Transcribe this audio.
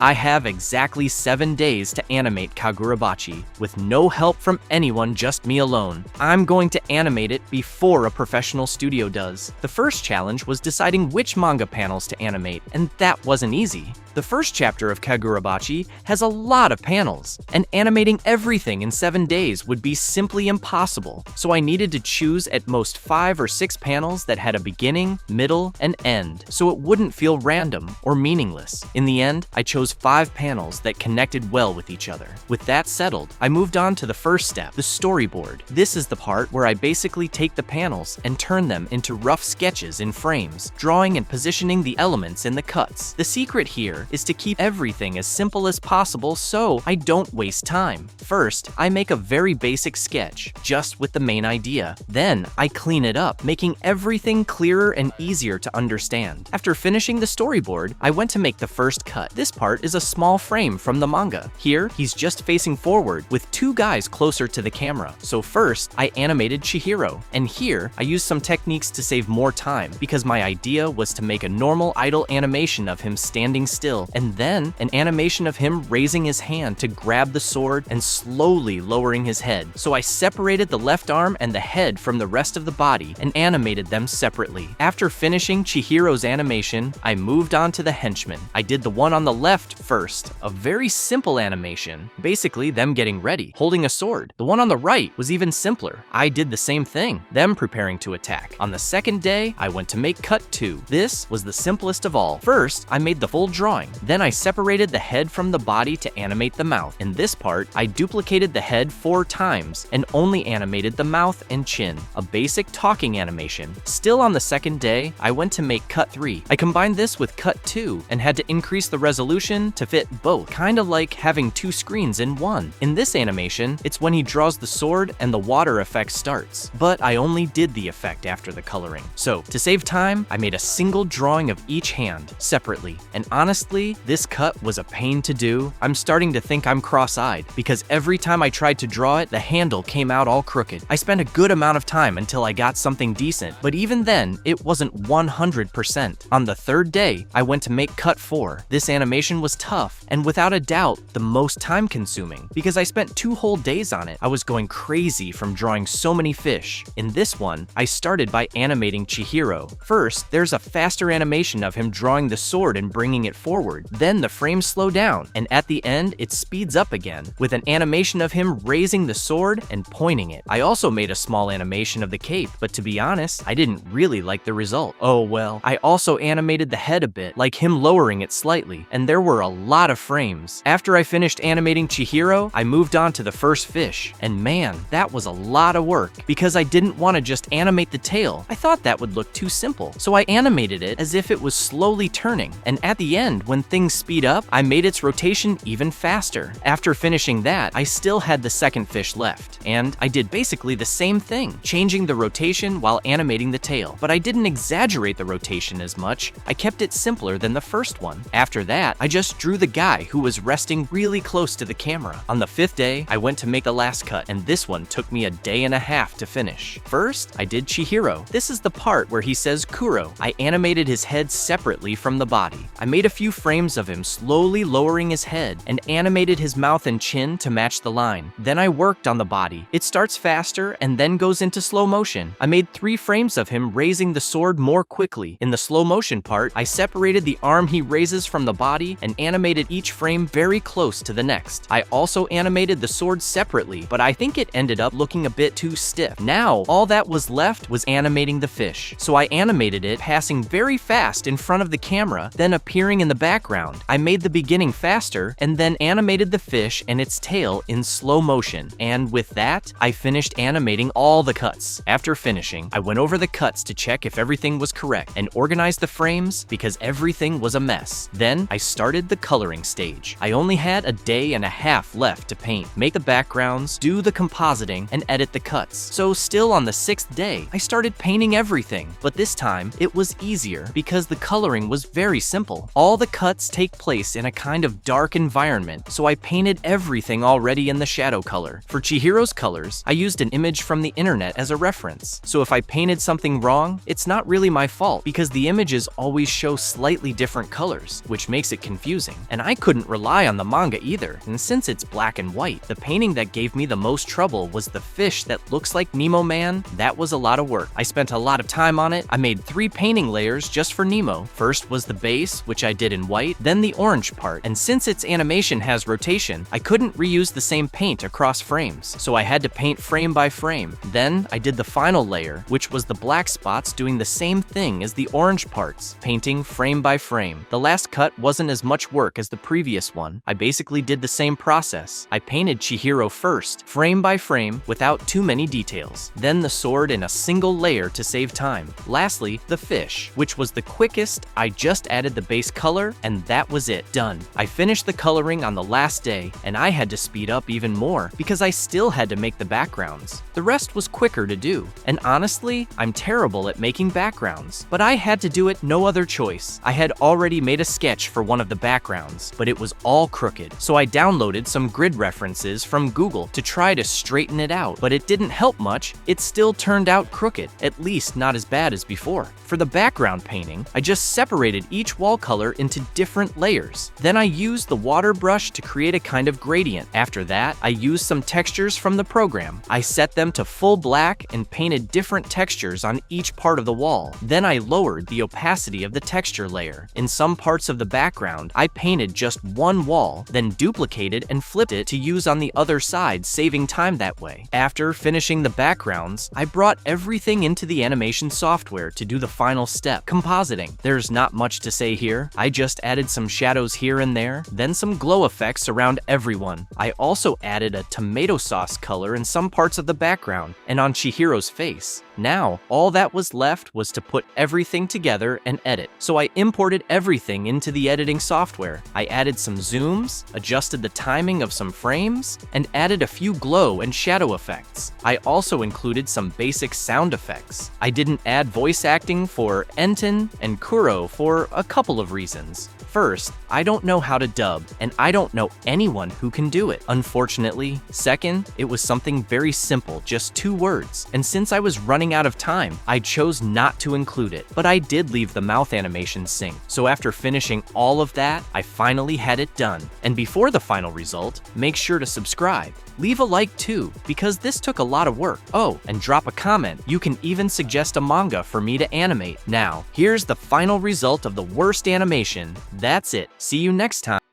I have exactly 7 days to animate Kagurabachi, with no help from anyone, just me alone. I'm going to animate it before a professional studio does. The first challenge was deciding which manga panels to animate, and that wasn't easy. The first chapter of Kagurabachi has a lot of panels, and animating everything in 7 days would be simply impossible, so I needed to choose at most 5 or 6 panels that had a beginning, middle, and end, so it wouldn't feel random or meaningless. In the end, I chose 5 panels that connected well with each other. With that settled, I moved on to the first step, the storyboard. This is the part where I basically take the panels and turn them into rough sketches in frames, drawing and positioning the elements in the cuts. The secret here is to keep everything as simple as possible so I don't waste time. First, I make a very basic sketch, just with the main idea. Then, I clean it up, making everything clearer and easier to understand. After finishing the storyboard, I went to make the first cut. This part is a small frame from the manga. Here, he's just facing forward with 2 guys closer to the camera. So first, I animated Chihiro, and here, I used some techniques to save more time because my idea was to make a normal idle animation of him standing still, and then an animation of him raising his hand to grab the sword and slowly lowering his head. So I separated the left arm and the head from the rest of the body and animated them separately. After finishing Chihiro's animation, I moved on to the henchmen. I did the one on the left first, a very simple animation, basically them getting ready, holding a sword. The one on the right was even simpler. I did the same thing, them preparing to attack. On the second day, I went to make cut 2. This was the simplest of all. First, I made the full drawing. Then I separated the head from the body to animate the mouth. In this part, I duplicated the head 4 times and only animated the mouth and chin, a basic talking animation. Still on the second day, I went to make cut 3. I combined this with cut 2 and had to increase the resolution to fit both, kind of like having 2 screens in one. In this animation, it's when he draws the sword and the water effect starts, but I only did the effect after the coloring. So, to save time, I made a single drawing of each hand separately, and honestly, this cut was a pain to do. I'm starting to think I'm cross-eyed because every time I tried to draw it, the handle came out all crooked. I spent a good amount of time until I got something decent, but even then, it wasn't 100%. On the third day, I went to make cut 4. This animation was tough, and without a doubt, the most time-consuming, because I spent 2 whole days on it. I was going crazy from drawing so many fish. In this one, I started by animating Chihiro. First, there's a faster animation of him drawing the sword and bringing it forward. Then the frames slow down, and at the end, it speeds up again, with an animation of him raising the sword and pointing it. I also made a small animation of the cape, but to be honest, I didn't really like the result. Oh well. I also animated the head a bit, like him lowering it slightly, and there were a lot of frames. After I finished animating Chihiro, I moved on to the first fish, and man, that was a lot of work, because I didn't want to just animate the tail. I thought that would look too simple, so I animated it as if it was slowly turning, and at the end, when things speed up, I made its rotation even faster. After finishing that, I still had the second fish left, and I did basically the same thing, changing the rotation while animating the tail, but I didn't exaggerate the rotation as much. I kept it simpler than the first one. After that, I just drew the guy who was resting really close to the camera. On the 5th day, I went to make the last cut, and this one took me a day and a half to finish. First, I did Chihiro. This is the part where he says Kuro. I animated his head separately from the body. I made a few frames of him slowly lowering his head and animated his mouth and chin to match the line. Then I worked on the body. It starts faster and then goes into slow motion. I made 3 frames of him raising the sword more quickly. In the slow motion part, I separated the arm he raises from the body and animated each frame very close to the next. I also animated the sword separately, but I think it ended up looking a bit too stiff. Now, all that was left was animating the fish. So I animated it passing very fast in front of the camera, then appearing in the background. I made the beginning faster and then animated the fish and its tail in slow motion. And with that, I finished animating all the cuts. After finishing, I went over the cuts to check if everything was correct and organized the frames because everything was a mess. Then I started the coloring stage. I only had a day and a half left to paint, make the backgrounds, do the compositing, and edit the cuts. So still on the 6th day, I started painting everything, but this time it was easier because the coloring was very simple. All the cuts take place in a kind of dark environment, so I painted everything already in the shadow color. For Chihiro's colors, I used an image from the internet as a reference, so if I painted something wrong, it's not really my fault because the images always show slightly different colors, which makes it confusing. confusing. And I couldn't rely on the manga either, and since it's black and white, the painting that gave me the most trouble was the fish that looks like Nemo Man. That was a lot of work. I spent a lot of time on it. I made 3 painting layers just for Nemo. First was the base, which I did in white, then the orange part, and since its animation has rotation, I couldn't reuse the same paint across frames, so I had to paint frame by frame. Then I did the final layer, which was the black spots doing the same thing as the orange parts, painting frame by frame. The last cut wasn't as much work as the previous one. I basically did the same process. I painted Chihiro first, frame by frame, without too many details. Then the sword in a single layer to save time. Lastly, the fish, which was the quickest. I just added the base color, and that was it. Done. I finished the coloring on the last day, and I had to speed up even more because I still had to make the backgrounds. The rest was quicker to do, and honestly, I'm terrible at making backgrounds, but I had to do it, no other choice. I had already made a sketch for one of the backgrounds, but it was all crooked, so I downloaded some grid references from Google to try to straighten it out, but it didn't help much. It still turned out crooked, at least not as bad as before. For the background painting, I just separated each wall color into different layers. Then I used the water brush to create a kind of gradient. After that, I used some textures from the program. I set them to full black and painted different textures on each part of the wall. Then I lowered the opacity of the texture layer. In some parts of the background, I painted just one wall, then duplicated and flipped it to use on the other side, saving time that way. After finishing the backgrounds, I brought everything into the animation software to do the final step, compositing. There's not much to say here. I just added some shadows here and there, then some glow effects around everyone. I also added a tomato sauce color in some parts of the background and on Chihiro's face. Now, all that was left was to put everything together and edit. So I imported everything into the editing software. I added some zooms, adjusted the timing of some frames, and added a few glow and shadow effects. I also included some basic sound effects. I didn't add voice acting for Enten and Kuro for a couple of reasons. First, I don't know how to dub, and I don't know anyone who can do it, unfortunately. Second, it was something very simple, just 2 words, and since I was running out of time, I chose not to include it, but I did leave the mouth animation sync. So after finishing all of that, I finally had it done. And before the final result, make sure to subscribe. Leave a like too, because this took a lot of work. Oh, and drop a comment. You can even suggest a manga for me to animate. Now, here's the final result of the worst animation. That's it. See you next time.